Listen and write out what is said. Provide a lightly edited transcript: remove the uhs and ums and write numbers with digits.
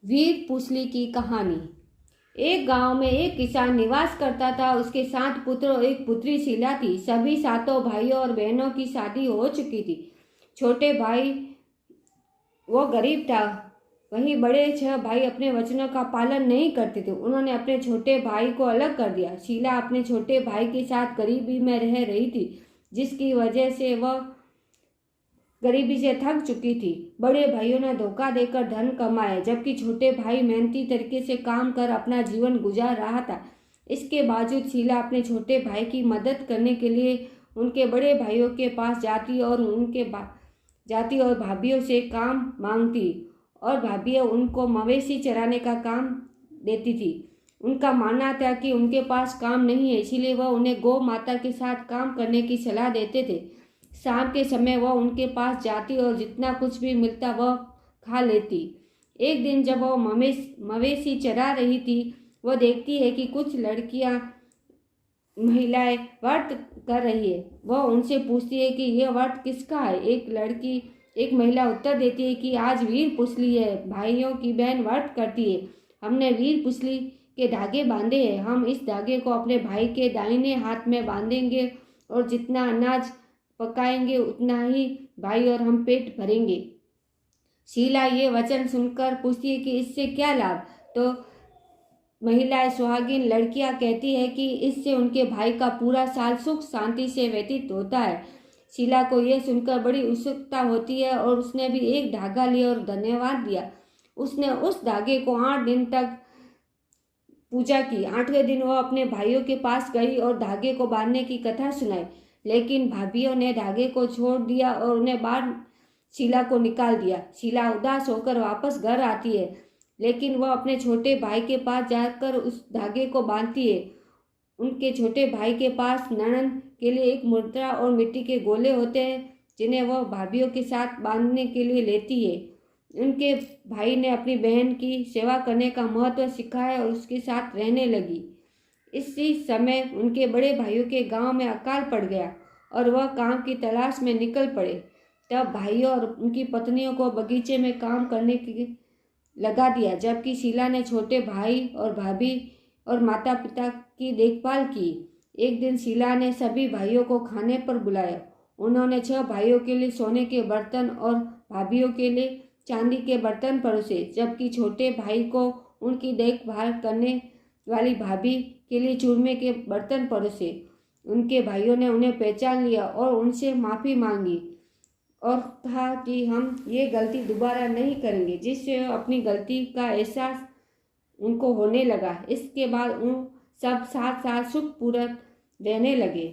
वीर पुसली की कहानी। एक गांव में एक किसान निवास करता था। उसके 7 पुत्र और एक पुत्री शीला थी। सभी सातों भाइयों और बहनों की शादी हो चुकी थी। छोटे भाई वो गरीब था। वहीं बड़े 6 भाई अपने वचनों का पालन नहीं करते थे। उन्होंने अपने छोटे भाई को अलग कर दिया। शीला अपने छोटे भाई के साथ गरीबी में रह रही थी, जिसकी वजह से वह गरीबी से थक चुकी थी। बड़े भाइयों ने धोखा देकर धन कमाया, जबकि छोटे भाई मेहनती तरीके से काम कर अपना जीवन गुजार रहा था। इसके बावजूद शीला अपने छोटे भाई की मदद करने के लिए उनके बड़े भाइयों के पास जाती और भाभीियों से काम मांगती, और भाभीियाँ उनको मवेशी चराने का काम देती थी। उनका मानना था कि उनके पास काम नहीं है, इसीलिए वह उन्हें गौ माता के साथ काम करने की सलाह देते थे। शाम के समय वह उनके पास जाती और जितना कुछ भी मिलता वह खा लेती। एक दिन जब वह मवेशी चरा रही थी, वह देखती है कि कुछ महिलाएं व्रत कर रही है। वह उनसे पूछती है कि यह व्रत किसका है। एक महिला उत्तर देती है कि आज वीर पुसली है, भाइयों की बहन व्रत करती है। हमने वीर पुसली के धागे बांधे हैं। हम इस धागे को अपने भाई के दाहिने हाथ में बांधेंगे और जितना अनाज पकाएंगे उतना ही भाई और हम पेट भरेंगे। शीला ये वचन सुनकर पूछती है कि इससे क्या लाभ। तो महिलाएं सुहागिन लड़कियां कहती है कि इससे उनके भाई का पूरा साल सुख शांति से व्यतीत होता है। शीला को यह सुनकर बड़ी उत्सुकता होती है और उसने भी एक धागा लिया और धन्यवाद दिया। उसने उस धागे को 8 दिन तक पूजा की। 8वें दिन वह अपने भाइयों के पास गई और धागे को बांधने की कथा सुनाई, लेकिन भाभीियों ने धागे को छोड़ दिया और उन्हें बाहर शीला को निकाल दिया। शीला उदास होकर वापस घर आती है, लेकिन वह अपने छोटे भाई के पास जाकर उस धागे को बांधती है। उनके छोटे भाई के पास ननद के लिए एक मुद्रा और मिट्टी के गोले होते हैं, जिन्हें वह भाभीियों के साथ बांधने के लिए लेती है। उनके भाई ने अपनी बहन की सेवा करने का महत्व सिखाया और उसके साथ रहने लगी। इसी समय उनके बड़े भाइयों के गांव में अकाल पड़ गया और वह काम की तलाश में निकल पड़े। तब भाइयों और उनकी पत्नियों को बगीचे में काम करने के लगा दिया, जबकि शीला ने छोटे भाई और भाभी और माता पिता की देखभाल की। एक दिन शीला ने सभी भाइयों को खाने पर बुलाया। उन्होंने 6 भाइयों के लिए सोने के बर्तन और भाभीियों के लिए चांदी के बर्तन परोसे, जबकि छोटे भाई को उनकी देखभाल करने वाली भाभी के लिए चूरमे के बर्तन परोसे। उनके भाइयों ने उन्हें पहचान लिया और उनसे माफ़ी मांगी और कहा कि हम ये गलती दोबारा नहीं करेंगे, जिससे अपनी गलती का एहसास उनको होने लगा। इसके बाद उन सब साथ साथ सुखपूर्वक रहने लगे।